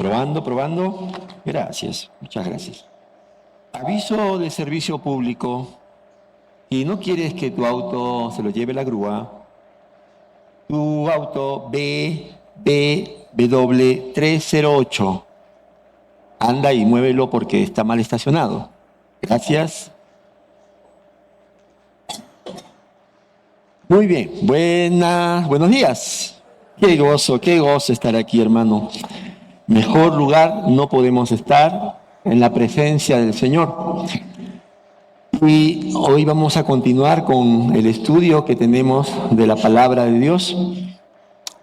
Probando, probando. Gracias, muchas gracias. Aviso de servicio público. Si no quieres que tu auto se lo lleve la grúa, tu auto BBW 308, anda y muévelo porque está mal estacionado. Gracias. Muy bien, buenos días. Qué gozo estar aquí, hermano. Mejor lugar no podemos estar en la presencia del Señor. Y hoy vamos a continuar con el estudio que tenemos de la palabra de Dios.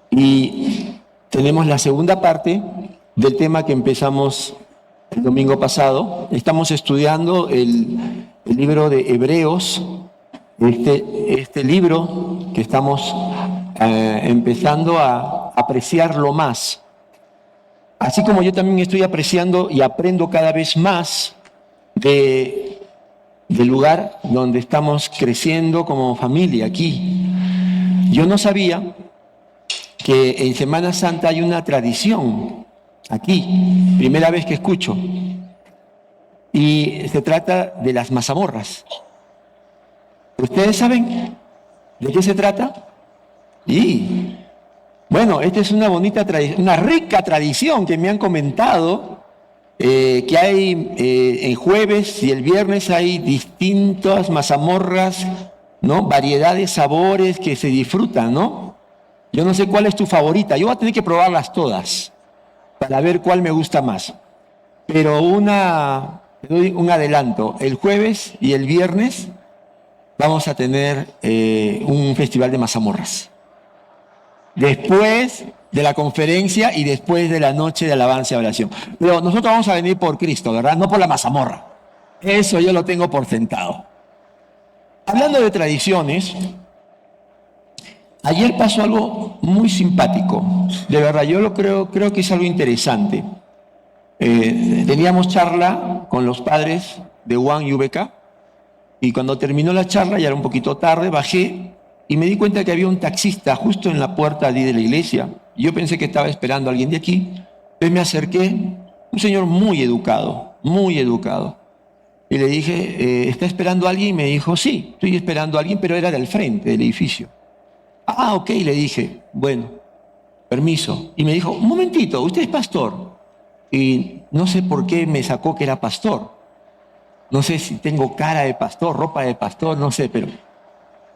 Y tenemos la segunda parte del tema que empezamos el domingo pasado. Estamos estudiando el libro de Hebreos, este libro que estamos empezando a apreciarlo más. Así como yo también estoy apreciando y aprendo cada vez más del lugar donde estamos creciendo como familia aquí. Yo no sabía que en Semana Santa hay una tradición aquí, primera vez que escucho, y se trata de las mazamorras. ¿Ustedes saben de qué se trata? Y bueno, esta es una bonita tradición, una rica tradición que me han comentado, que hay el jueves y el viernes hay distintas mazamorras, ¿no? Variedades, sabores que se disfrutan, ¿no? Yo no sé cuál es tu favorita, yo voy a tener que probarlas todas para ver cuál me gusta más. Pero te doy un adelanto, el jueves y el viernes vamos a tener un festival de mazamorras. Después de la conferencia y después de la noche de alabanza y oración. Pero nosotros vamos a venir por Cristo, ¿verdad? No por la mazamorra. Eso yo lo tengo por sentado. Hablando de tradiciones, ayer pasó algo muy simpático. De verdad, yo creo que es algo interesante. Teníamos charla con los padres de UAN y UBK y cuando terminó la charla, ya era un poquito tarde, bajé y me di cuenta que había un taxista justo en la puerta allí de la iglesia. Yo pensé que estaba esperando a alguien de aquí. Entonces me acerqué, un señor muy educado, muy educado. Y le dije, ¿está esperando a alguien? Y me dijo, sí, estoy esperando a alguien, pero era del frente del edificio. Ah, ok, le dije, bueno, permiso. Y me dijo, un momentito, usted es pastor. Y no sé por qué me sacó que era pastor. No sé si tengo cara de pastor, ropa de pastor, no sé, pero...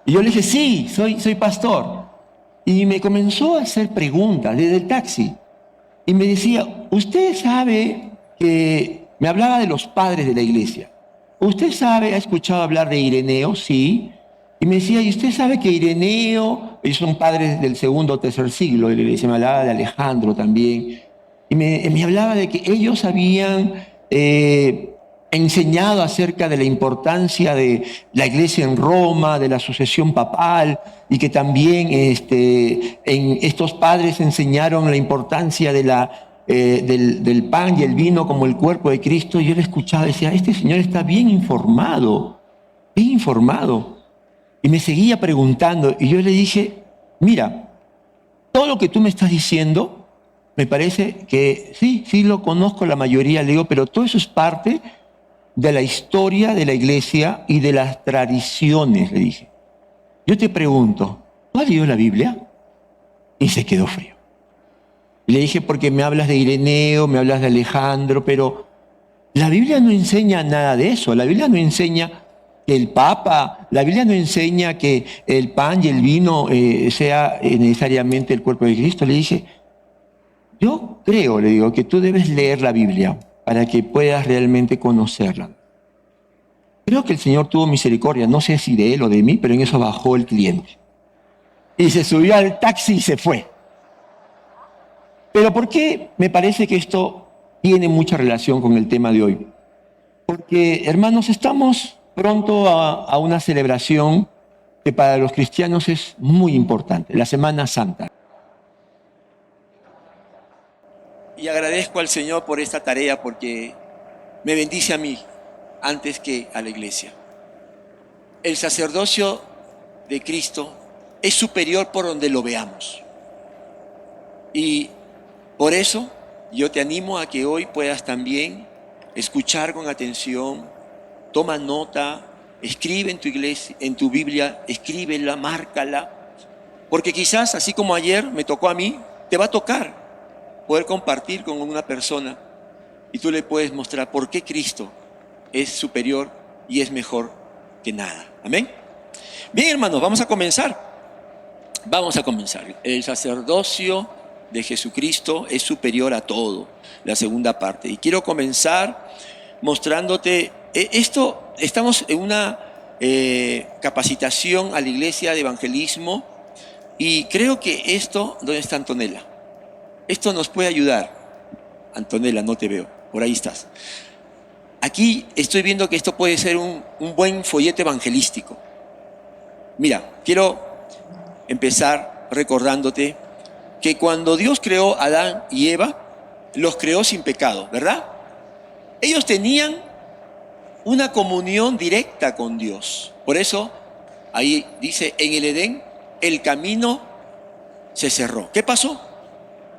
Y yo le dije, sí, soy pastor. Y me comenzó a hacer preguntas desde el taxi. Y me decía, usted sabe que... Me hablaba de los padres de la iglesia. ¿Usted sabe, ha escuchado hablar de Ireneo? Sí. Y me decía, ¿y usted sabe que Ireneo, ellos son padres del segundo o tercer siglo de la iglesia? Me hablaba de Alejandro también. Y me hablaba de que ellos habían enseñado acerca de la importancia de la iglesia en Roma, de la sucesión papal, y que también en estos padres enseñaron la importancia de del pan y el vino como el cuerpo de Cristo. Y yo le escuchaba, decía, este señor está bien informado, bien informado. Y me seguía preguntando, y yo le dije, mira, todo lo que tú me estás diciendo, me parece que sí lo conozco la mayoría, le digo, pero todo eso es parte de la historia de la iglesia y de las tradiciones, le dije. Yo te pregunto, ¿tú has leído la Biblia? Y se quedó frío. Y le dije, porque me hablas de Ireneo, me hablas de Alejandro, pero la Biblia no enseña nada de eso. La Biblia no enseña que el Papa, la Biblia no enseña que el pan y el vino sea necesariamente el cuerpo de Cristo. Le dije, yo creo, le digo, que tú debes leer la Biblia para que puedas realmente conocerla. Creo que el Señor tuvo misericordia, no sé si de él o de mí, pero en eso bajó el cliente. Y se subió al taxi y se fue. Pero ¿por qué me parece que esto tiene mucha relación con el tema de hoy? Porque, hermanos, estamos pronto a una celebración que para los cristianos es muy importante, la Semana Santa. Y agradezco al Señor por esta tarea porque me bendice a mí antes que a la iglesia. El sacerdocio de Cristo es superior por donde lo veamos. Y por eso Yo te animo a que hoy puedas también escuchar con atención, toma nota, escribe en tu iglesia, en tu Biblia, escríbela, márcala, porque quizás, así como ayer me tocó a mí, te va a tocar poder compartir con una persona y tú le puedes mostrar por qué Cristo es superior y es mejor que nada. Amén. Bien, hermanos, vamos a comenzar. Vamos a comenzar. El sacerdocio de Jesucristo es superior a todo, la segunda parte. Y quiero comenzar mostrándote esto. Estamos en una capacitación a la iglesia de evangelismo y creo que esto, ¿dónde está Antonella? Esto nos puede ayudar. Antonella, no te veo, por ahí estás. Aquí estoy viendo que esto puede ser un buen folleto evangelístico. Mira, quiero empezar recordándote que cuando Dios creó a Adán y Eva, los creó sin pecado, ¿verdad? Ellos tenían una comunión directa con Dios. Por eso, ahí dice, en el Edén, el camino se cerró. ¿Qué pasó?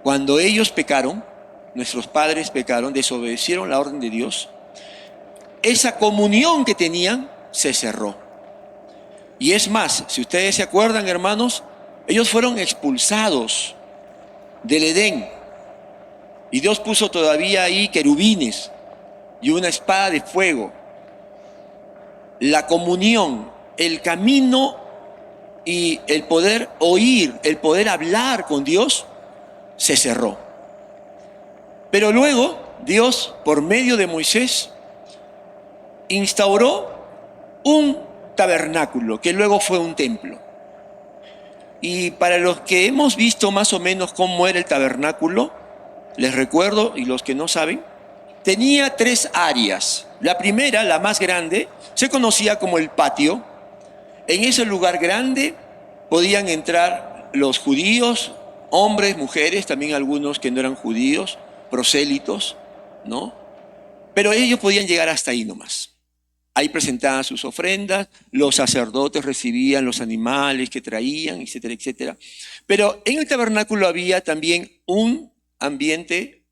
Cuando ellos pecaron, nuestros padres pecaron, desobedecieron la orden de Dios, esa comunión que tenían se cerró. Y es más, si ustedes se acuerdan, hermanos, ellos fueron expulsados del Edén. Y Dios puso todavía ahí querubines y una espada de fuego. La comunión, el camino y el poder oír, el poder hablar con Dios, se cerró. Pero luego Dios, por medio de Moisés, instauró un tabernáculo, que luego fue un templo. Y para los que hemos visto más o menos cómo era el tabernáculo, les recuerdo, y los que no saben, tenía 3 áreas. La primera, la más grande, se conocía como el patio. En ese lugar grande podían entrar los judíos, hombres, mujeres, también algunos que no eran judíos, prosélitos, ¿no? Pero ellos podían llegar hasta ahí nomás. Ahí presentaban sus ofrendas, los sacerdotes recibían los animales que traían, etcétera, etcétera. Pero en el tabernáculo había también un ambiente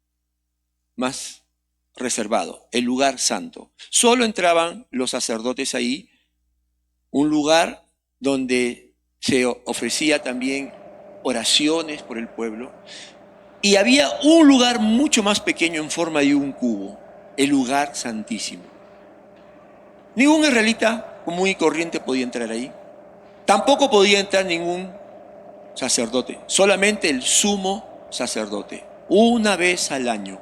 más reservado, el lugar santo. Solo entraban los sacerdotes ahí, un lugar donde se ofrecía también oraciones por el pueblo. Y había un lugar mucho más pequeño en forma de un cubo, el lugar santísimo. Ningún israelita común y corriente podía entrar ahí. Tampoco podía entrar ningún sacerdote, solamente el sumo sacerdote, una vez al año.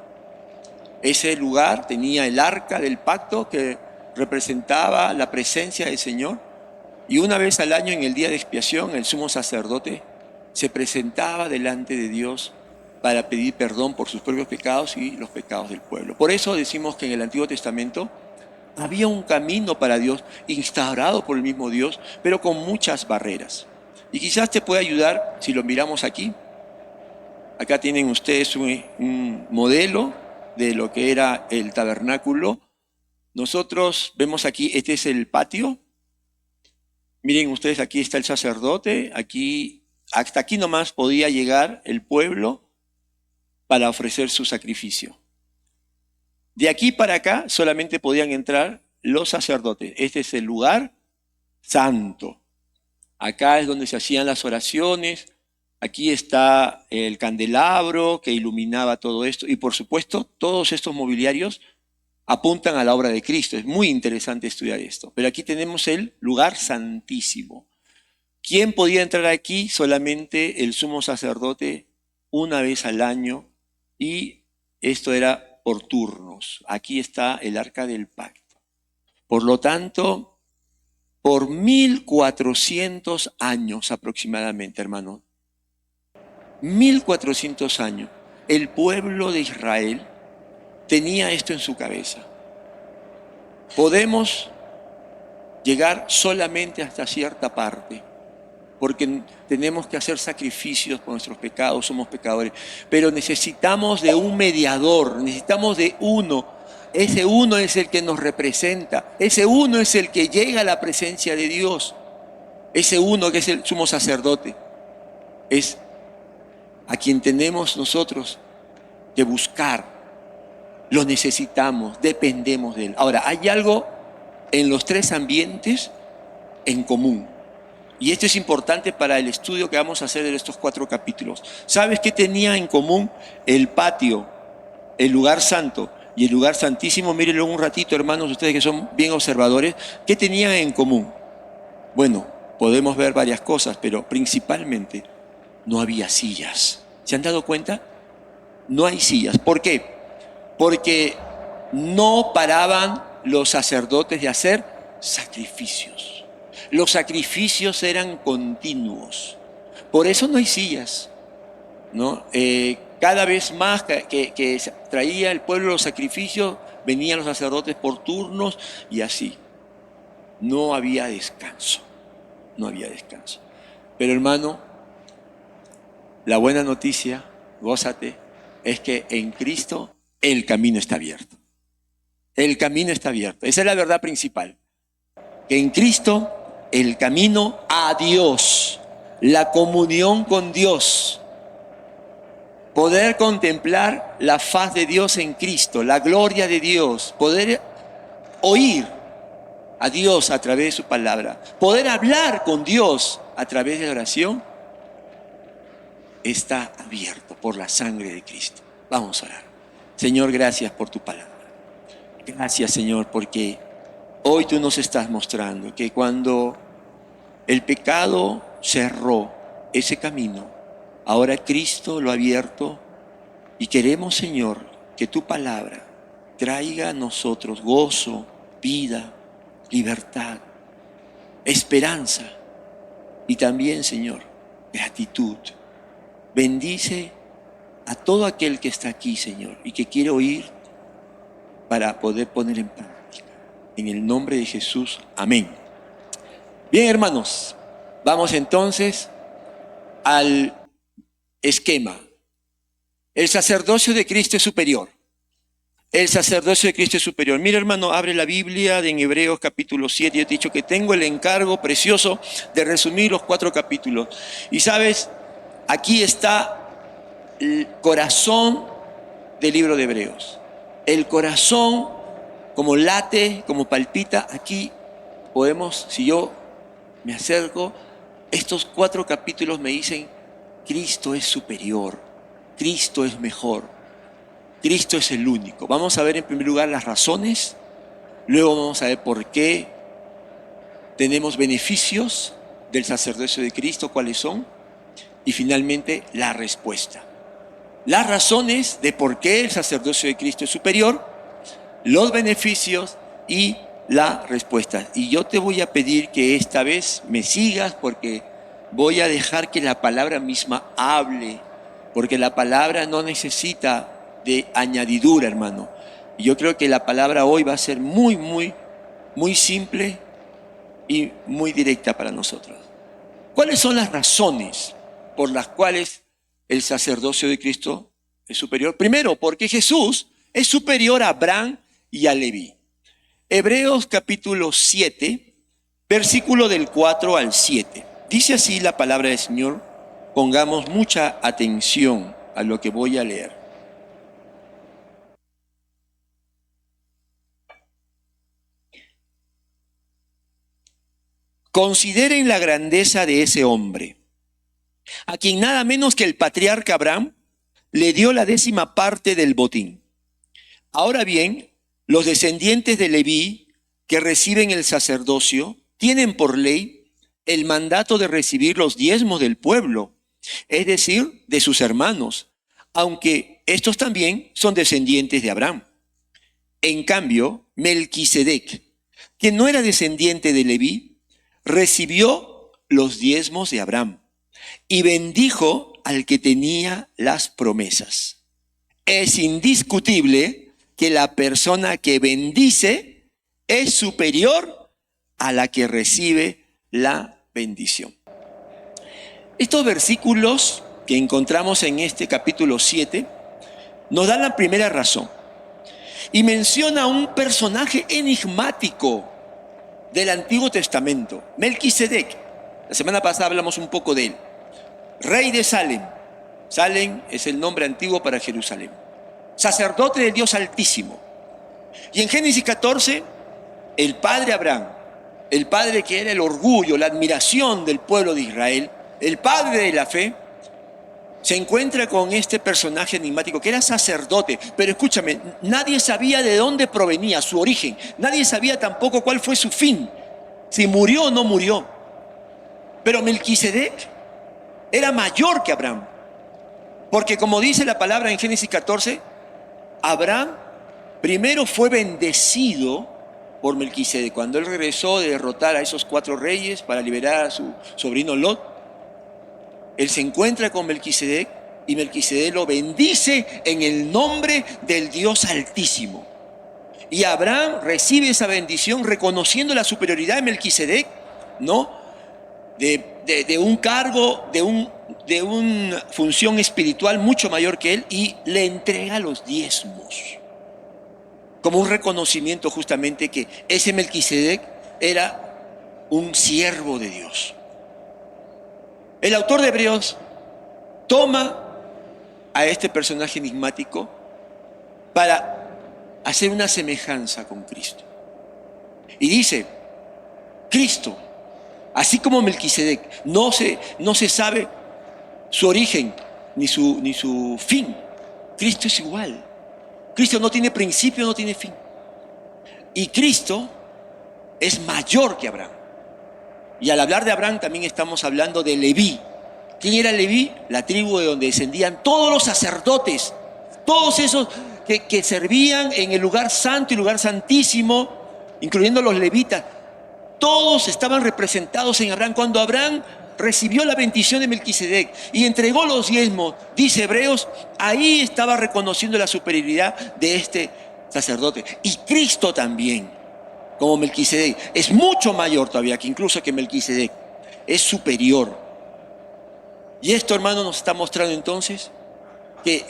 Ese lugar tenía el arca del pacto que representaba la presencia del Señor, y una vez al año, en el día de expiación, el sumo sacerdote se presentaba delante de Dios para pedir perdón por sus propios pecados y los pecados del pueblo. Por eso decimos que en el Antiguo Testamento había un camino para Dios instaurado por el mismo Dios, pero con muchas barreras. Y quizás te pueda ayudar si lo miramos aquí. Acá tienen ustedes un modelo de lo que era el tabernáculo. Nosotros vemos aquí, este es el patio. Miren ustedes, aquí está el sacerdote. Aquí, hasta aquí nomás podía llegar el pueblo para ofrecer su sacrificio. De aquí para acá solamente podían entrar los sacerdotes. Este es el lugar santo. Acá es donde se hacían las oraciones. Aquí está el candelabro que iluminaba todo esto. Y por supuesto, todos estos mobiliarios apuntan a la obra de Cristo. Es muy interesante estudiar esto. Pero aquí tenemos el lugar santísimo. ¿Quién podía entrar aquí? Solamente el sumo sacerdote una vez al año. Y esto era por turnos. Aquí está el arca del pacto. Por lo tanto, por 1400 años aproximadamente, hermano, 1400 años, el pueblo de Israel tenía esto en su cabeza. Podemos llegar solamente hasta cierta parte, porque tenemos que hacer sacrificios por nuestros pecados, somos pecadores, pero necesitamos de un mediador, necesitamos de uno. Ese uno es el que nos representa, ese uno es el que llega a la presencia de Dios, ese uno que es el sumo sacerdote, es a quien tenemos nosotros que buscar, lo necesitamos, dependemos de Él. Ahora, hay algo en los tres ambientes en común. Y esto es importante para el estudio que vamos a hacer de estos 4 capítulos. ¿Sabes qué tenía en común el patio, el lugar santo y el lugar santísimo? Mírenlo un ratito, hermanos, ustedes que son bien observadores. ¿Qué tenían en común? Bueno, podemos ver varias cosas, pero principalmente no había sillas. ¿Se han dado cuenta? No hay sillas. ¿Por qué? Porque no paraban los sacerdotes de hacer sacrificios. Los sacrificios eran continuos. Por eso no hay sillas, ¿no? Cada vez más que traía el pueblo los sacrificios, venían los sacerdotes por turnos y así. No había descanso. No había descanso. Pero hermano, la buena noticia, gózate, es que en Cristo el camino está abierto. El camino está abierto. Esa es la verdad principal. Que en Cristo el camino a Dios, la comunión con Dios, poder contemplar la faz de Dios en Cristo, la gloria de Dios, poder oír a Dios a través de su palabra, poder hablar con Dios a través de la oración, está abierto por la sangre de Cristo. Vamos a orar. Señor, gracias por tu palabra. Gracias, Señor, porque hoy tú nos estás mostrando que cuando el pecado cerró ese camino, ahora Cristo lo ha abierto y queremos, Señor, que tu palabra traiga a nosotros gozo, vida, libertad, esperanza y también, Señor, gratitud. Bendice a todo aquel que está aquí, Señor, y que quiere oír para poder poner en práctica. En el nombre de Jesús, amén. Bien, hermanos, vamos entonces al esquema. El sacerdocio de Cristo es superior. El sacerdocio de Cristo es superior. Mira, hermano, abre la Biblia en Hebreos capítulo 7. Yo te he dicho que tengo el encargo precioso de resumir los 4 capítulos. Y sabes, aquí está el corazón del libro de Hebreos. El corazón, como late, como palpita, aquí podemos, si yo me acerco, estos 4 capítulos me dicen, Cristo es superior, Cristo es mejor, Cristo es el único. Vamos a ver en primer lugar las razones, luego vamos a ver por qué tenemos beneficios del sacerdocio de Cristo, cuáles son, y finalmente la respuesta. Las razones de por qué el sacerdocio de Cristo es superior, los beneficios y la respuesta. Y yo te voy a pedir que esta vez me sigas porque voy a dejar que la palabra misma hable, porque la palabra no necesita de añadidura, hermano. Y yo creo que la palabra hoy va a ser muy, muy, muy simple y muy directa para nosotros. ¿Cuáles son las razones por las cuales el sacerdocio de Cristo es superior? Primero, porque Jesús es superior a Abraham y a Leví. Hebreos capítulo 7, versículo del 4 al 7. Dice así la palabra del Señor. Pongamos mucha atención a lo que voy a leer. Consideren la grandeza de ese hombre, a quien nada menos que el patriarca Abraham le dio la 10ª parte del botín. Ahora bien, los descendientes de Leví que reciben el sacerdocio tienen por ley el mandato de recibir los diezmos del pueblo, es decir, de sus hermanos, aunque estos también son descendientes de Abraham. En cambio, Melquisedec, que no era descendiente de Leví, recibió los diezmos de Abraham y bendijo al que tenía las promesas. Es indiscutible que la persona que bendice es superior a la que recibe la bendición. Estos versículos que encontramos en este capítulo 7 nos dan la primera razón y menciona a un personaje enigmático del Antiguo Testamento, Melquisedec. La semana pasada hablamos un poco de él. Rey de Salem. Salem es el nombre antiguo para Jerusalén. sacerdote del Dios Altísimo. Y en Génesis 14, el padre Abraham, el padre que era el orgullo, la admiración del pueblo de Israel, el padre de la fe, se encuentra con este personaje enigmático que era sacerdote. Pero escúchame, nadie sabía de dónde provenía, su origen. Nadie sabía tampoco cuál fue su fin, si murió o no murió. Pero Melquisedec era mayor que Abraham. Porque como dice la palabra en Génesis 14, Abraham primero fue bendecido por Melquisedec. Cuando él regresó de derrotar a esos 4 reyes para liberar a su sobrino Lot, él se encuentra con Melquisedec y Melquisedec lo bendice en el nombre del Dios Altísimo. Y Abraham recibe esa bendición reconociendo la superioridad de Melquisedec, ¿no? De un cargo, de una función espiritual mucho mayor que él, y le entrega los diezmos como un reconocimiento justamente que ese Melquisedec era un siervo de Dios. El autor de Hebreos toma a este personaje enigmático para hacer una semejanza con Cristo. Y dice, Cristo, así como Melquisedec, no se sabe su origen ni su fin. Cristo es igual. Cristo no tiene principio, no tiene fin. Y Cristo es mayor que Abraham. Y al hablar de Abraham también estamos hablando de Leví. ¿Quién era Leví? La tribu de donde descendían todos los sacerdotes, todos esos que servían en el lugar santo y lugar santísimo, incluyendo los levitas. Todos estaban representados en Abraham. Cuando Abraham recibió la bendición de Melquisedec y entregó los diezmos, dice Hebreos, ahí estaba reconociendo la superioridad de este sacerdote. Y Cristo también, como Melquisedec, es mucho mayor todavía que incluso que Melquisedec, es superior. Y esto, hermano, nos está mostrando entonces que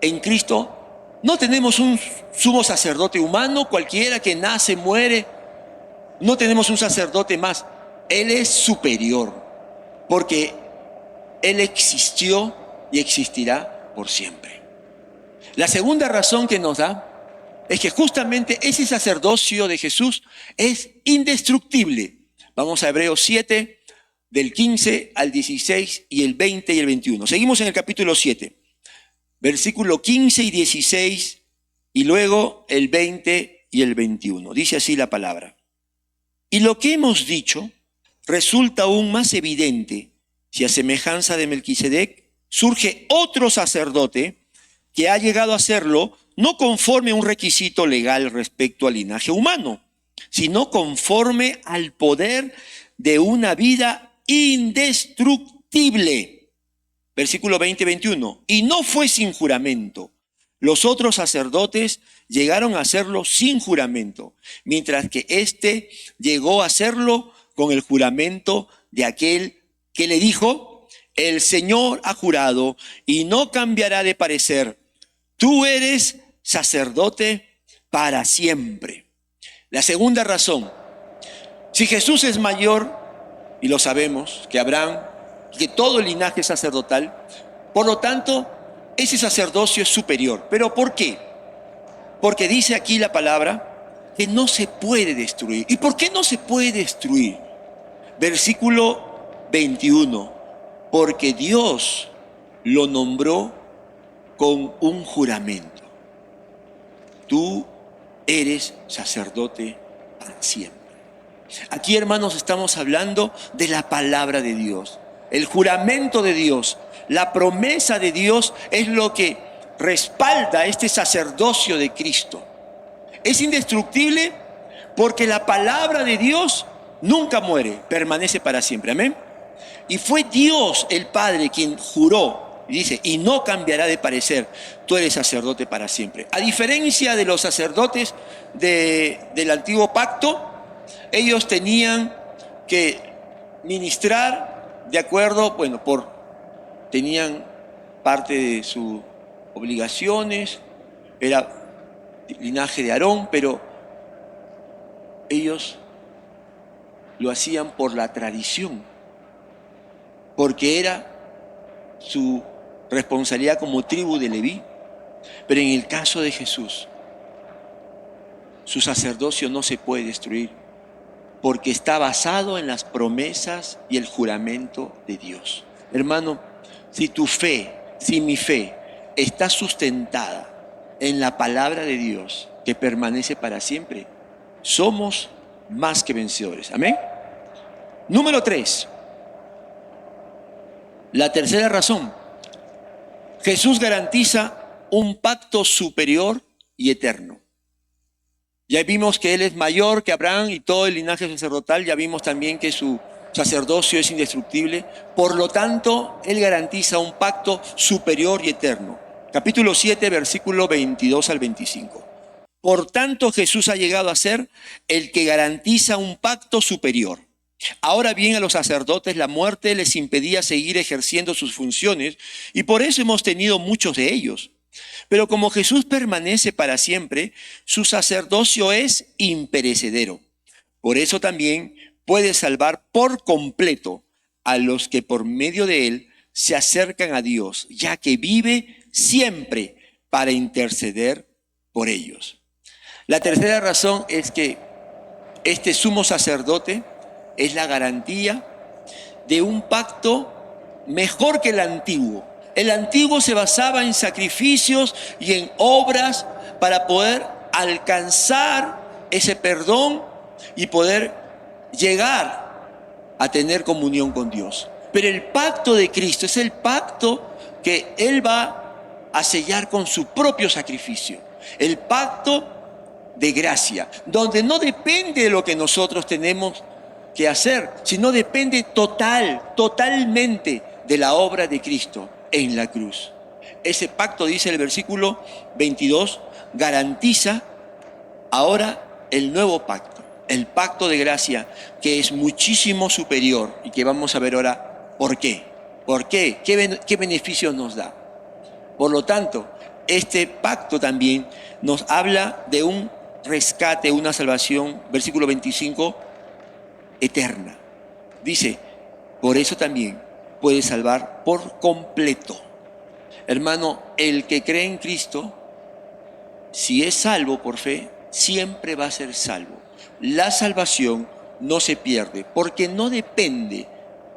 en Cristo no tenemos un sumo sacerdote humano cualquiera que nace, muere. No tenemos un sacerdote más. Él es superior porque Él existió y existirá por siempre. La segunda razón que nos da es que justamente ese sacerdocio de Jesús es indestructible. Vamos a Hebreos 7, del 15 al 16 y el 20 y el 21. Seguimos en el capítulo 7, versículo 15 y 16 y luego el 20 y el 21. Dice así la palabra. Y lo que hemos dicho resulta aún más evidente si a semejanza de Melquisedec surge otro sacerdote que ha llegado a serlo no conforme a un requisito legal respecto al linaje humano, sino conforme al poder de una vida indestructible. Versículo 20-21. Y no fue sin juramento. Los otros sacerdotes llegaron a hacerlo sin juramento, mientras que éste llegó a hacerlo con el juramento de aquel que le dijo, el Señor ha jurado y no cambiará de parecer. Tú eres sacerdote para siempre. La segunda razón, si Jesús es mayor, y lo sabemos, que Abraham, que todo el linaje sacerdotal, por lo tanto, ese sacerdocio es superior. ¿Pero por qué? Porque dice aquí la palabra que no se puede destruir. ¿Y por qué no se puede destruir? Versículo 21. Porque Dios lo nombró con un juramento. Tú eres sacerdote para siempre. Aquí, hermanos, estamos hablando de la palabra de Dios. El juramento de Dios, la promesa de Dios es lo que respalda este sacerdocio de Cristo. Es indestructible porque la palabra de Dios nunca muere, permanece para siempre. Amén. Y fue Dios el Padre quien juró, y dice, y no cambiará de parecer, tú eres sacerdote para siempre. A diferencia de los sacerdotes del antiguo pacto, ellos tenían que ministrar de acuerdo, tenían parte de sus obligaciones, era linaje de Aarón, pero ellos lo hacían por la tradición, porque era su responsabilidad como tribu de Leví. Pero en el caso de Jesús, su sacerdocio no se puede destruir porque está basado en las promesas y el juramento de Dios. Hermano, si tu fe, si mi fe está sustentada en la palabra de Dios que permanece para siempre, somos más que vencedores. Amén. Número 3. La tercera razón. Jesús garantiza un pacto superior y eterno. Ya vimos que Él es mayor que Abraham y todo el linaje sacerdotal. Ya vimos también que su sacerdocio es indestructible. Por lo tanto, Él garantiza un pacto superior y eterno. Capítulo 7, versículo 22 al 25. Por tanto, Jesús ha llegado a ser el que garantiza un pacto superior. Ahora bien, a los sacerdotes la muerte les impedía seguir ejerciendo sus funciones y por eso hemos tenido muchos de ellos. Pero como Jesús permanece para siempre, su sacerdocio es imperecedero. Por eso también puede salvar por completo a los que por medio de él se acercan a Dios, ya que vive siempre para interceder por ellos. La tercera razón es que este sumo sacerdote es la garantía de un pacto mejor que el antiguo. El antiguo se basaba en sacrificios y en obras para poder alcanzar ese perdón y poder llegar a tener comunión con Dios. Pero el pacto de Cristo es el pacto que Él va a sellar con su propio sacrificio. El pacto de gracia, donde no depende de lo que nosotros tenemos que hacer, sino depende totalmente de la obra de Cristo en la cruz. Ese pacto, dice el versículo 22, garantiza ahora el nuevo pacto, el pacto de gracia, que es muchísimo superior y que vamos a ver ahora por qué. ¿Por qué? ¿Qué beneficios nos da? Por lo tanto, este pacto también nos habla de un rescate, una salvación, versículo 25, eterna. Dice, por eso también puede salvar por completo. Hermano, el que cree en Cristo, si es salvo por fe, siempre va a ser salvo. La salvación no se pierde, porque no depende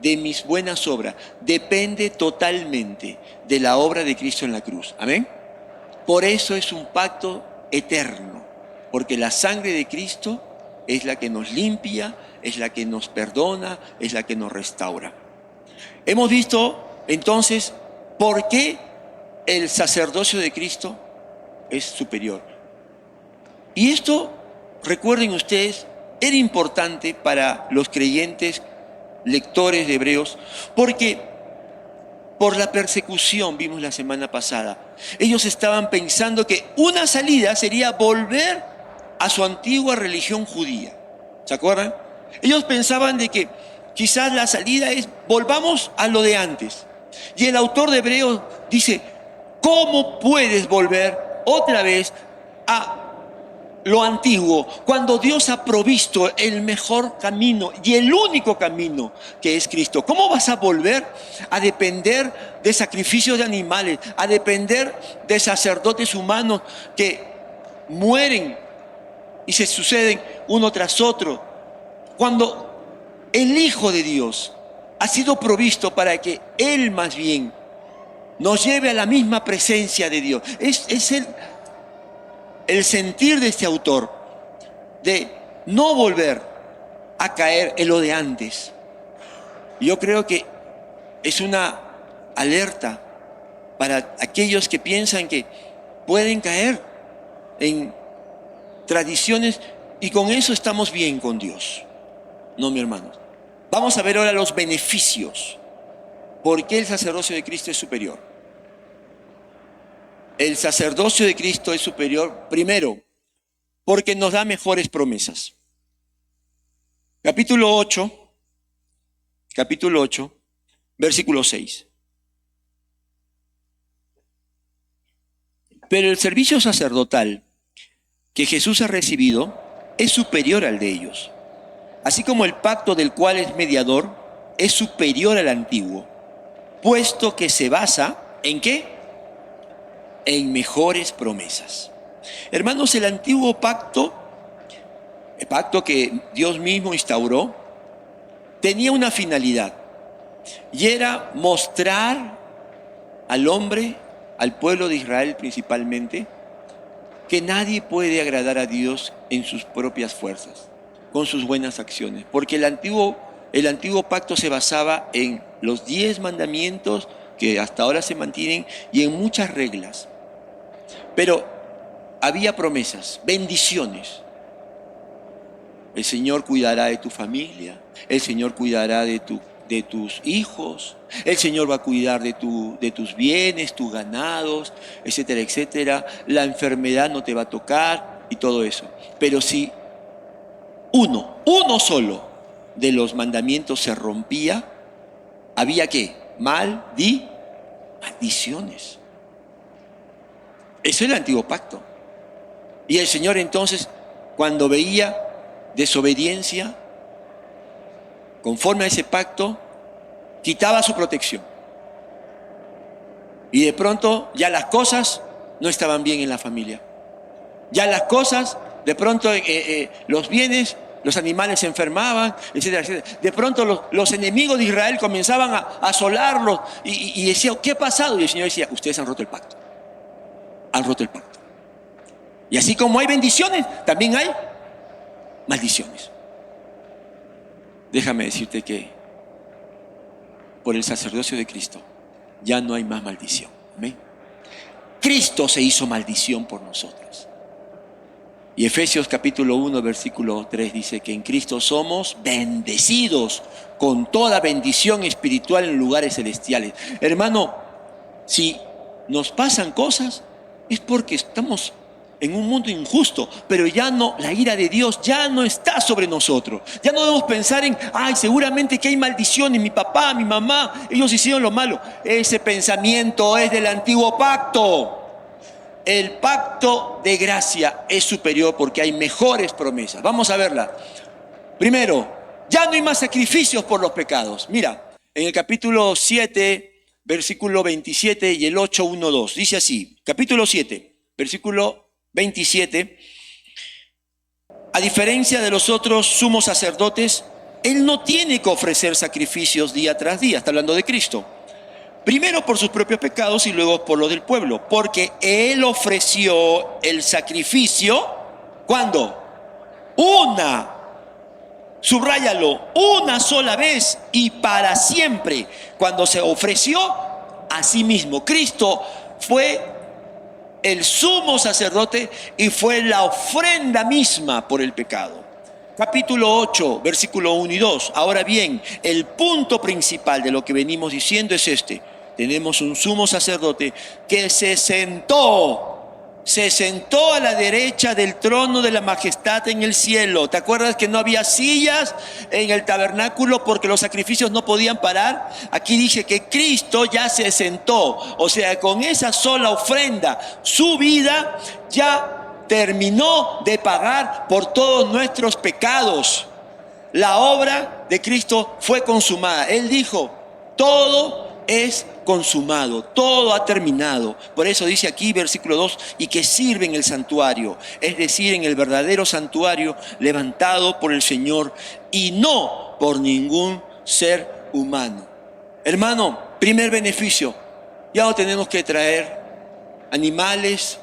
de mis buenas obras, depende totalmente de la obra de Cristo en la cruz. Amén. Por eso es un pacto eterno, porque la sangre de Cristo es la que nos limpia, es la que nos perdona, es la que nos restaura. Hemos visto entonces por qué el sacerdocio de Cristo es superior. Y esto, recuerden ustedes, era importante para los creyentes, lectores de Hebreos, porque por la persecución, vimos la semana pasada, ellos estaban pensando que una salida sería volver a su antigua religión judía. ¿Se acuerdan? Ellos pensaban de que quizás la salida es volvamos a lo de antes. Y el autor de Hebreos dice, ¿cómo puedes volver otra vez a lo antiguo cuando Dios ha provisto el mejor camino y el único camino que es Cristo? ¿Cómo vas a volver a depender de sacrificios de animales, a depender de sacerdotes humanos que mueren y se suceden uno tras otro, cuando el Hijo de Dios ha sido provisto para que Él más bien nos lleve a la misma presencia de Dios? Es el sentir de este autor de no volver a caer en lo de antes. Yo creo que es una alerta para aquellos que piensan que pueden caer en tradiciones y con eso estamos bien con Dios. No, mi hermano. Vamos a ver ahora los beneficios. ¿Por qué el sacerdocio de Cristo es superior? El sacerdocio de Cristo es superior, primero, porque nos da mejores promesas. Capítulo 8, versículo 6. Pero el servicio sacerdotal que Jesús ha recibido es superior al de ellos, así como el pacto del cual es mediador es superior al antiguo, puesto que se basa ¿en qué? en mejores promesas. Hermanos, el antiguo pacto, el pacto que Dios mismo instauró, tenía una finalidad, y era mostrar al hombre, al pueblo de Israel principalmente, que nadie puede agradar a Dios en sus propias fuerzas, con sus buenas acciones, porque el antiguo pacto se basaba en los 10 mandamientos que hasta ahora se mantienen y en muchas reglas. Pero había promesas, bendiciones. El Señor cuidará de tu familia, el Señor cuidará de tus hijos, el Señor va a cuidar de tus bienes, tus ganados, etcétera, etcétera. La enfermedad no te va a tocar y todo eso. Pero si uno solo de los mandamientos se rompía, había ¿qué? Maldiciones. Eso es el antiguo pacto. Y el Señor entonces, cuando veía desobediencia, conforme a ese pacto, quitaba su protección. Y de pronto ya las cosas no estaban bien en la familia. Ya las cosas, de pronto los bienes, los animales se enfermaban, etcétera, etcétera. De pronto los enemigos de Israel comenzaban a asolarlos y decían, ¿qué ha pasado? Y el Señor decía, ustedes han roto el pacto. Han roto el pacto. Y así como hay bendiciones, también hay maldiciones. Déjame decirte que por el sacerdocio de Cristo ya no hay más maldición. ¿Amén? Cristo se hizo maldición por nosotros. Y Efesios capítulo 1, versículo 3 dice que en Cristo somos bendecidos con toda bendición espiritual en lugares celestiales. Hermano, si nos pasan cosas es porque estamos en un mundo injusto, pero ya no, la ira de Dios ya no está sobre nosotros. Ya no debemos pensar en, seguramente que hay maldiciones, mi papá, mi mamá, ellos hicieron lo malo. Ese pensamiento es del antiguo pacto. El pacto de gracia es superior porque hay mejores promesas. Vamos a verla. Primero, ya no hay más sacrificios por los pecados. Mira, en el capítulo 7, versículo 27 y el 8, 1, 2, dice así, capítulo 7, versículo 27, a diferencia de los otros sumos sacerdotes, él no tiene que ofrecer sacrificios día tras día, está hablando de Cristo. Primero por sus propios pecados y luego por los del pueblo, porque él ofreció el sacrificio, ¿cuándo? Subráyalo, una sola vez y para siempre, cuando se ofreció a sí mismo. Cristo fue el sumo sacerdote y fue la ofrenda misma por el pecado. Capítulo 8, versículo 1 y 2. Ahora bien, el punto principal de lo que venimos diciendo es este. Tenemos un sumo sacerdote que se sentó a la derecha del trono de la majestad en el cielo. ¿Te acuerdas que no había sillas en el tabernáculo porque los sacrificios no podían parar? Aquí dice que Cristo ya se sentó. O sea, con esa sola ofrenda, su vida ya terminó de pagar por todos nuestros pecados. La obra de Cristo fue consumada. Él dijo, todo es consumado, todo ha terminado. Por eso dice aquí versículo 2, y que sirve en el santuario, es decir, en el verdadero santuario levantado por el Señor y no por ningún ser humano. Hermano, primer beneficio, ya no tenemos que traer animales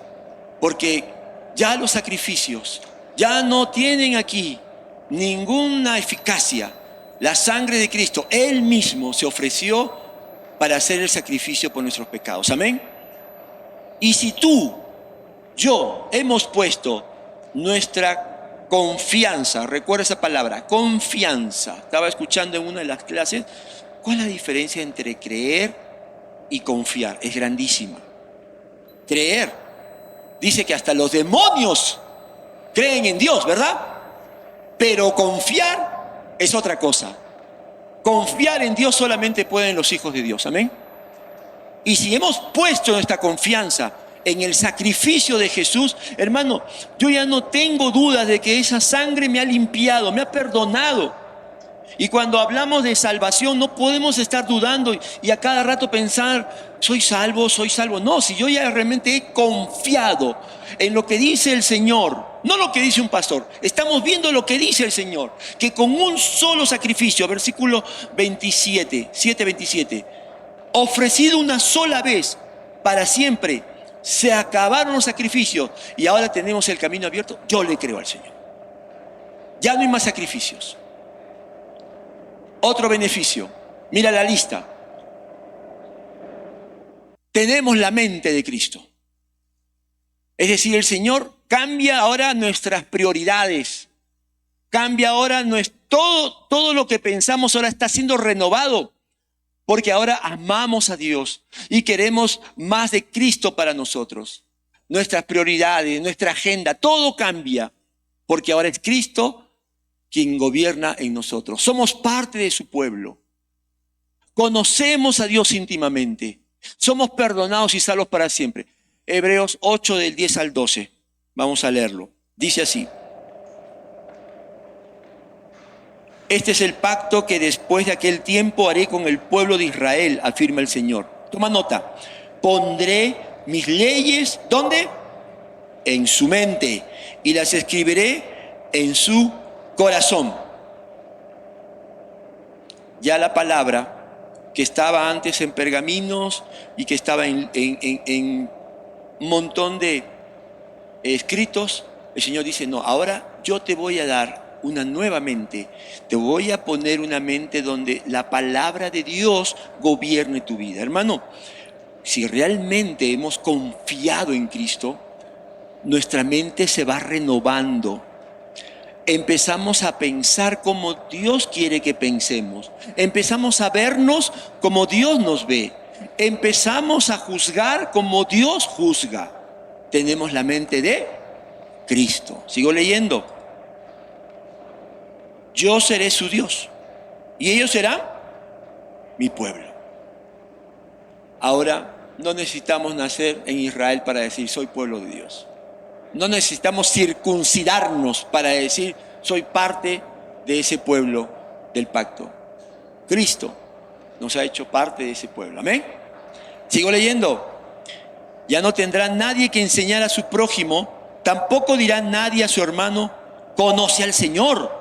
porque ya los sacrificios ya no tienen aquí ninguna eficacia. La sangre de Cristo, Él mismo se ofreció para hacer el sacrificio por nuestros pecados. Amén. Y si yo hemos puesto nuestra confianza, recuerda esa palabra, confianza. Estaba escuchando en una de las clases, ¿cuál es la diferencia entre creer y confiar? Es grandísima. Creer, dice que hasta los demonios creen en Dios, ¿verdad? Pero confiar es otra cosa. Confiar en Dios solamente pueden los hijos de Dios, amén. Y si hemos puesto nuestra confianza en el sacrificio de Jesús, hermano, yo ya no tengo dudas de que esa sangre me ha limpiado, me ha perdonado. Y cuando hablamos de salvación no podemos estar dudando y a cada rato pensar, soy salvo, soy salvo. No, si yo ya realmente he confiado en lo que dice el Señor, no lo que dice un pastor, estamos viendo lo que dice el Señor, que con un solo sacrificio, versículo 27, 7:27, ofrecido una sola vez para siempre, se acabaron los sacrificios y ahora tenemos el camino abierto. Yo le creo al Señor. Ya no hay más sacrificios. Otro beneficio, mira la lista. Tenemos la mente de Cristo. Es decir, el Señor cambia ahora nuestras prioridades. Cambia ahora todo lo que pensamos ahora está siendo renovado. Porque ahora amamos a Dios y queremos más de Cristo para nosotros. Nuestras prioridades, nuestra agenda, todo cambia. Porque ahora es Cristo quien gobierna en nosotros. Somos parte de su pueblo. Conocemos a Dios íntimamente. Somos perdonados y salvos para siempre. Hebreos 8 del 10 al 12. Vamos a leerlo. Dice así. Este es el pacto que después de aquel tiempo haré con el pueblo de Israel, afirma el Señor. Toma nota. Pondré mis leyes, ¿dónde? En su mente. Y las escribiré en su corazón. Ya la palabra que estaba antes en pergaminos y que estaba en un montón de escritos, el Señor dice, no, ahora yo te voy a dar una nueva mente. Te voy a poner una mente donde la palabra de Dios gobierne tu vida. Hermano, si realmente hemos confiado en Cristo, nuestra mente se va renovando. Empezamos a pensar como Dios quiere que pensemos. Empezamos a vernos como Dios nos ve. Empezamos a juzgar como Dios juzga. Tenemos la mente de Cristo. Sigo leyendo. Yo seré su Dios y ellos serán mi pueblo. Ahora no necesitamos nacer en Israel para decir soy pueblo de Dios. No necesitamos circuncidarnos para decir soy parte de ese pueblo del pacto. Cristo nos ha hecho parte de ese pueblo. Amén. Sigo leyendo. Ya no tendrá nadie que enseñar a su prójimo, tampoco dirá nadie a su hermano, conoce al Señor.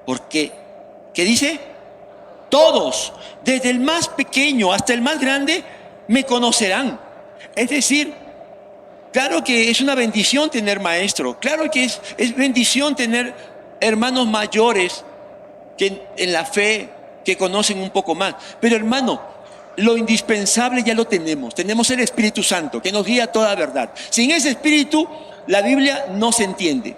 Porque, ¿qué dice? Todos, desde el más pequeño hasta el más grande, me conocerán. Es decir, claro que es una bendición tener maestro, claro que es bendición tener hermanos mayores que en la fe, que conocen un poco más. Pero hermano, lo indispensable ya lo tenemos. Tenemos el Espíritu Santo que nos guía a toda verdad. Sin ese Espíritu, la Biblia no se entiende,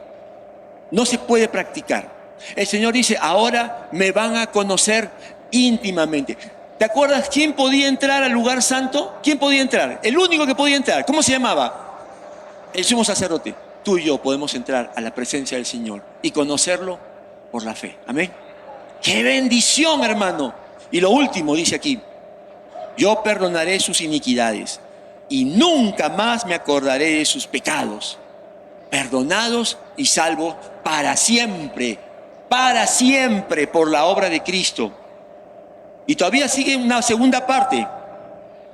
no se puede practicar. El Señor dice, ahora me van a conocer íntimamente. ¿Te acuerdas quién podía entrar al lugar santo? ¿Quién podía entrar? El único que podía entrar. ¿Cómo se llamaba? El sumo sacerdote. Tú y yo podemos entrar a la presencia del Señor y conocerlo por la fe. Amén. ¡Qué bendición, hermano! Y lo último dice aquí, yo perdonaré sus iniquidades y nunca más me acordaré de sus pecados. Perdonados y salvos para siempre por la obra de Cristo. Y todavía sigue una segunda parte.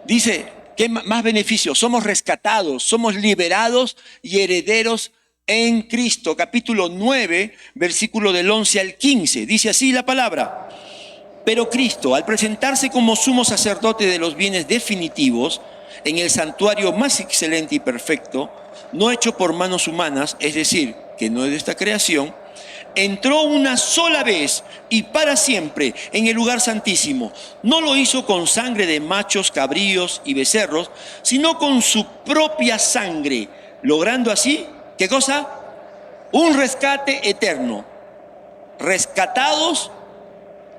Dice, ¿qué más beneficios? Somos rescatados, somos liberados y herederos en Cristo. Capítulo 9, versículo del 11 al 15. Dice así la palabra. Pero Cristo, al presentarse como sumo sacerdote de los bienes definitivos, en el santuario más excelente y perfecto, no hecho por manos humanas, es decir, que no es de esta creación, entró una sola vez y para siempre en el lugar santísimo. No lo hizo con sangre de machos, cabríos y becerros, sino con su propia sangre, logrando así, ¿qué cosa? Un rescate eterno. Rescatados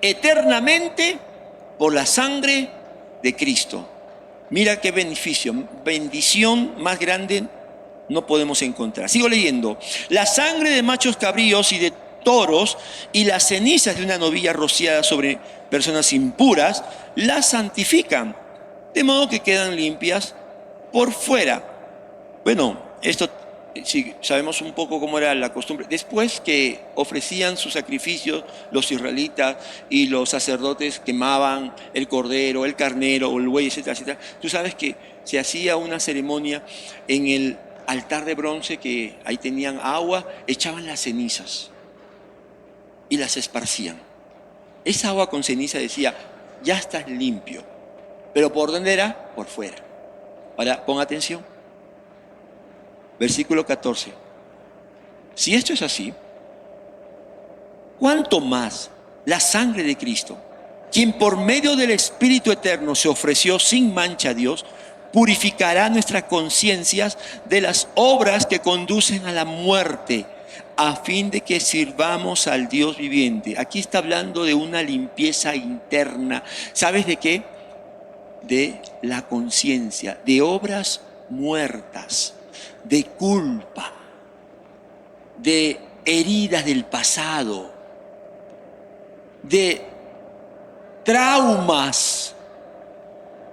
eternamente por la sangre de Cristo. Mira qué beneficio, bendición más grande no podemos encontrar. Sigo leyendo. La sangre de machos cabríos y de toros y las cenizas de una novilla rociada sobre personas impuras las santifican, de modo que quedan limpias por fuera. Bueno, esto Sí, sabemos un poco cómo era la costumbre. Después que ofrecían sus sacrificios los israelitas y los sacerdotes quemaban el cordero, el carnero o el buey, etcétera, etcétera, tú sabes que se hacía una ceremonia en el altar de bronce, que ahí tenían agua, echaban las cenizas y las esparcían. Esa agua con ceniza decía, ya estás limpio. ¿Pero por dónde era? Por fuera. Ahora, pon atención. Versículo 14. Si esto es así, ¿cuánto más la sangre de Cristo, quien por medio del Espíritu Eterno se ofreció sin mancha a Dios, purificará nuestras conciencias de las obras que conducen a la muerte, a fin de que sirvamos al Dios viviente? Aquí está hablando de una limpieza interna. ¿Sabes de qué? De la conciencia, de obras muertas, de culpa, de heridas del pasado, de traumas,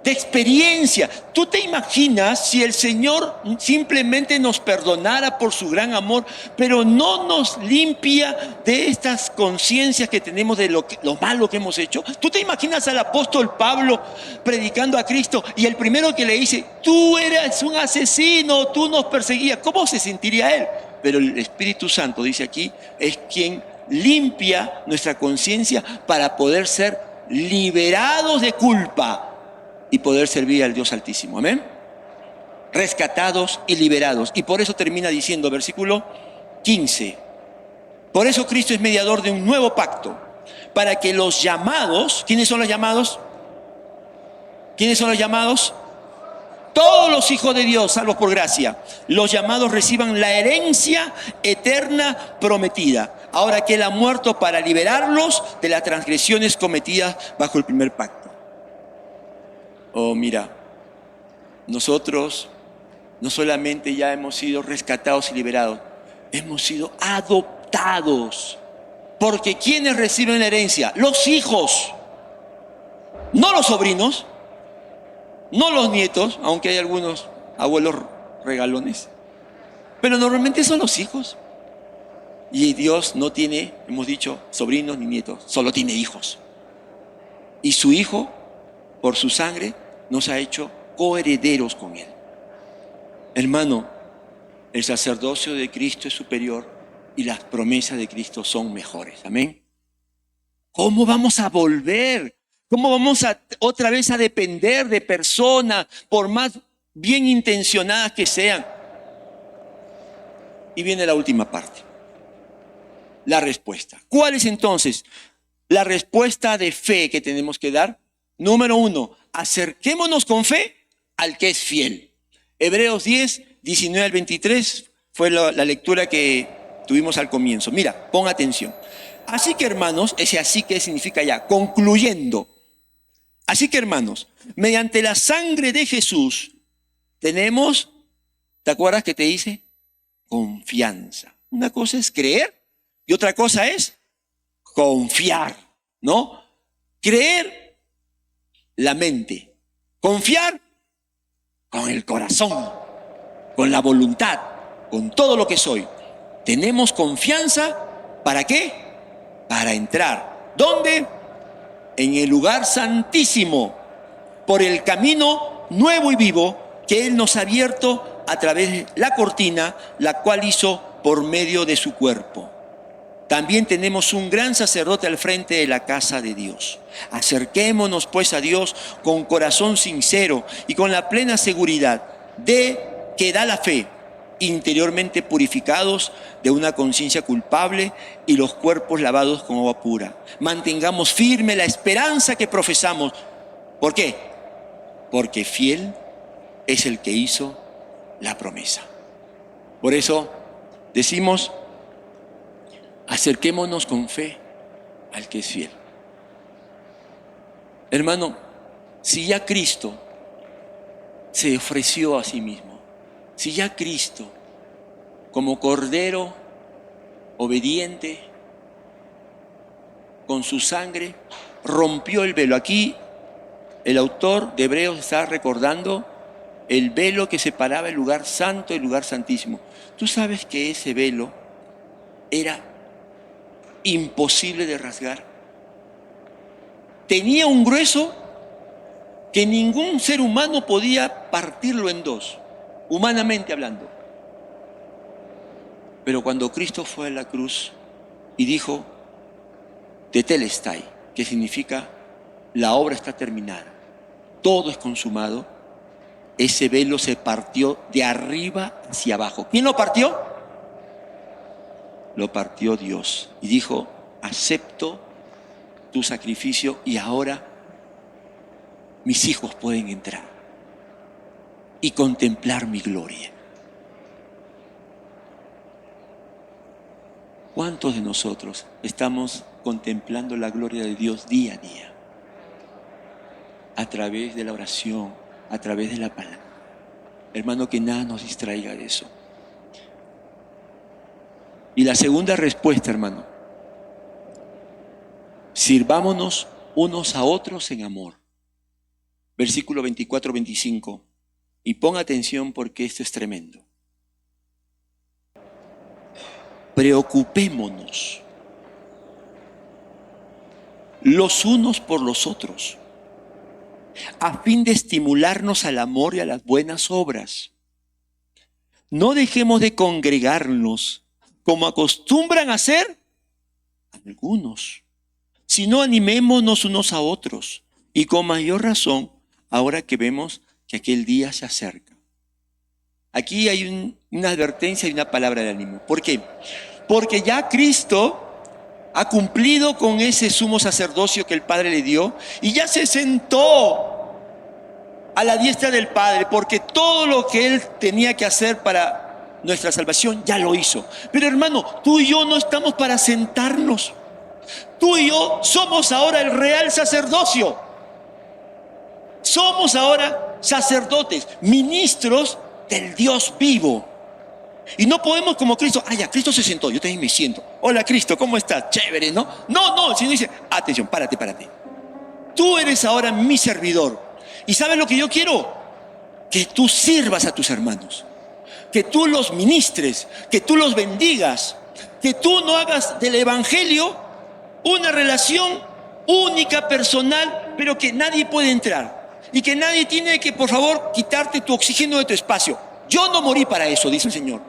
de experiencia. ¿Tú te imaginas si el Señor simplemente nos perdonara por su gran amor, pero no nos limpia de estas conciencias que tenemos de lo malo que hemos hecho? ¿Tú te imaginas al apóstol Pablo predicando a Cristo y el primero que le dice, tú eres un asesino, tú nos perseguías? ¿Cómo se sentiría él? Pero el Espíritu Santo, dice aquí, es quien limpia nuestra conciencia para poder ser liberados de culpa y poder servir al Dios Altísimo. Amén. Rescatados y liberados. Y por eso termina diciendo, versículo 15. Por eso Cristo es mediador de un nuevo pacto, para que los llamados, ¿quiénes son los llamados? ¿Quiénes son los llamados? Todos los hijos de Dios, salvos por gracia, los llamados reciban la herencia eterna prometida, ahora que Él ha muerto para liberarlos de las transgresiones cometidas bajo el primer pacto. Oh, mira, nosotros no solamente ya hemos sido rescatados y liberados, hemos sido adoptados. Porque ¿quiénes reciben la herencia? Los hijos, no los sobrinos, no los nietos, aunque hay algunos abuelos regalones, pero normalmente son los hijos. Y Dios no tiene, hemos dicho, sobrinos ni nietos, solo tiene hijos. Y su hijo, por su sangre, nos ha hecho coherederos con Él. Hermano, el sacerdocio de Cristo es superior y las promesas de Cristo son mejores. Amén. ¿Cómo vamos a volver? ¿Cómo vamos a otra vez a depender de personas, por más bien intencionadas que sean? Y viene la última parte. La respuesta. ¿Cuál es entonces la respuesta de fe que tenemos que dar? Número 1, acerquémonos con fe al que es fiel. Hebreos 10, 19 al 23 fue la lectura que tuvimos al comienzo. Mira, pon atención. Así que hermanos, ese así que significa ya, concluyendo. Así que hermanos, mediante la sangre de Jesús tenemos, ¿te acuerdas que te dice? Confianza. Una cosa es creer y otra cosa es confiar, ¿no? Creer, la mente. Confiar con el corazón, con la voluntad, con todo lo que soy. Tenemos confianza, ¿para qué? Para entrar. ¿Dónde? En el lugar santísimo, por el camino nuevo y vivo que Él nos ha abierto a través de la cortina, la cual hizo por medio de su cuerpo. También tenemos un gran sacerdote al frente de la casa de Dios. Acerquémonos pues a Dios con corazón sincero y con la plena seguridad de que da la fe, interiormente purificados de una conciencia culpable y los cuerpos lavados con agua pura. Mantengamos firme la esperanza que profesamos. ¿Por qué? Porque fiel es el que hizo la promesa. Por eso decimos, acerquémonos con fe al que es fiel. Hermano, si ya Cristo se ofreció a sí mismo, si ya Cristo, como Cordero obediente, con su sangre, rompió el velo. Aquí el autor de Hebreos está recordando el velo que separaba el lugar santo del lugar santísimo. Tú sabes que ese velo era imposible de rasgar. Tenía un grueso que ningún ser humano podía partirlo en dos, humanamente hablando. Pero cuando Cristo fue a la cruz y dijo, tetelestai, que significa la obra está terminada, todo es consumado, ese velo se partió de arriba hacia abajo. ¿Quién lo partió? Lo partió Dios y dijo, acepto tu sacrificio y ahora mis hijos pueden entrar y contemplar mi gloria. ¿Cuántos de nosotros estamos contemplando la gloria de Dios día a día? A través de la oración, a través de la palabra. Hermano, que nada nos distraiga de eso. Y la segunda respuesta, hermano, sirvámonos unos a otros en amor. Versículo 24-25. Y pon atención porque esto es tremendo. Preocupémonos los unos por los otros, a fin de estimularnos al amor y a las buenas obras. No dejemos de congregarnos como acostumbran a hacer algunos, sino animémonos unos a otros, y con mayor razón ahora que vemos que aquel día se acerca. Aquí hay una advertencia y una palabra de ánimo. ¿Por qué? Porque ya Cristo ha cumplido con ese sumo sacerdocio que el Padre le dio y ya se sentó a la diestra del Padre, porque todo lo que Él tenía que hacer para nuestra salvación ya lo hizo. Pero hermano, tú y yo no estamos para sentarnos. Tú y yo somos ahora el real sacerdocio. Somos ahora sacerdotes, ministros del Dios vivo. Y no podemos como Cristo, ya, Cristo se sentó, yo también me siento. Hola Cristo, ¿cómo estás? Chévere, ¿no? No, sino dice, atención, párate. Tú eres ahora mi servidor. ¿Y sabes lo que yo quiero? Que tú sirvas a tus hermanos, que tú los ministres, que tú los bendigas, que tú no hagas del evangelio una relación única, personal, pero que nadie puede entrar. Y que nadie tiene que, por favor, quitarte tu oxígeno de tu espacio. Yo no morí para eso, dice el Señor.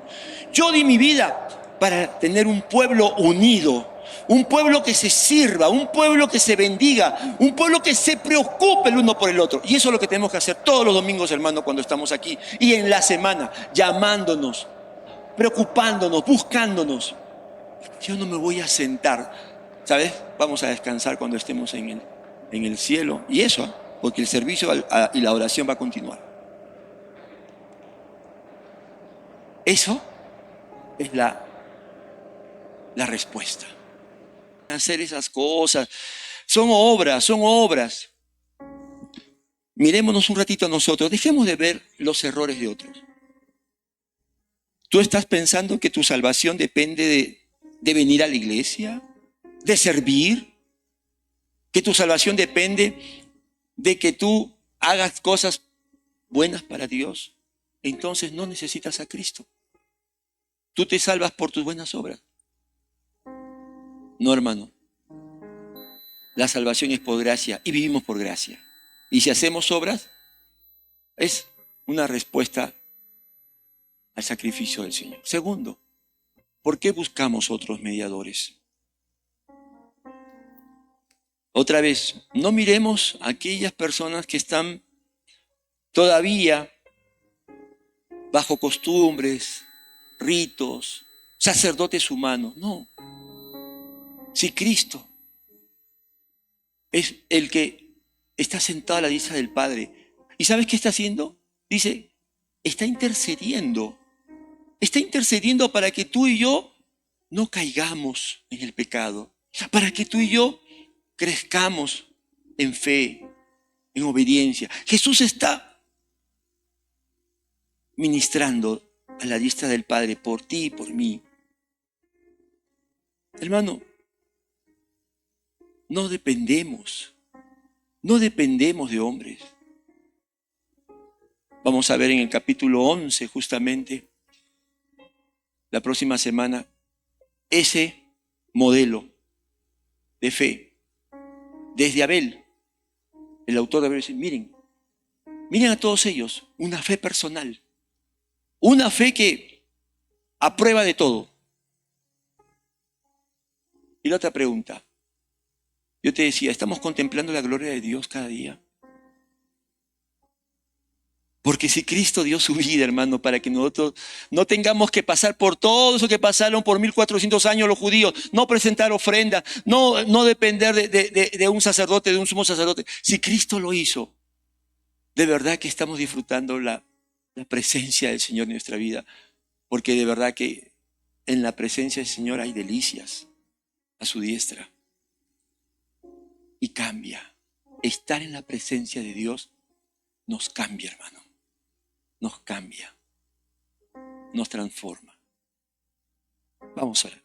Yo di mi vida para tener un pueblo unido, un pueblo que se sirva, un pueblo que se bendiga, un pueblo que se preocupe el uno por el otro. Y eso es lo que tenemos que hacer todos los domingos, hermano, cuando estamos aquí. Y en la semana, llamándonos, preocupándonos, buscándonos. Yo no me voy a sentar, ¿sabes? Vamos a descansar cuando estemos en el cielo. Y eso, porque el servicio y la oración va a continuar. Eso es la respuesta. Hacer esas cosas son obras. Mirémonos un ratito a nosotros. Dejemos de ver los errores de otros. ¿Tú estás pensando que tu salvación depende de venir a la iglesia? ¿De servir? ¿Que tu salvación depende de que tú hagas cosas buenas para Dios? Entonces no necesitas a Cristo. Tú te salvas por tus buenas obras. No, hermano. La salvación es por gracia y vivimos por gracia. Y si hacemos obras, es una respuesta al sacrificio del Señor. Segundo, ¿por qué buscamos otros mediadores? Otra vez, no miremos a aquellas personas que están todavía bajo costumbres, ritos, sacerdotes humanos. No. Si Cristo es el que está sentado a la diestra del Padre, ¿y sabes qué está haciendo? Dice, está intercediendo para que tú y yo no caigamos en el pecado, para que tú y yo crezcamos en fe, en obediencia. Jesús está ministrando a la diestra del Padre por ti y por mí. Hermano, no dependemos de hombres. Vamos a ver en el capítulo 11 justamente, la próxima semana, ese modelo de fe. Desde Abel, el autor de Abel dice, miren a todos ellos, una fe personal, una fe que aprueba de todo. Y la otra pregunta, yo te decía, ¿estamos contemplando la gloria de Dios cada día? Porque si Cristo dio su vida, hermano, para que nosotros no tengamos que pasar por todo eso que pasaron por 1400 años los judíos, no presentar ofrenda, no depender de un sacerdote, de un sumo sacerdote. Si Cristo lo hizo, de verdad que estamos disfrutando la presencia del Señor en nuestra vida. Porque de verdad que en la presencia del Señor hay delicias a su diestra. Y cambia. Estar en la presencia de Dios nos cambia, hermano. Nos cambia, nos transforma. Vamos a ver.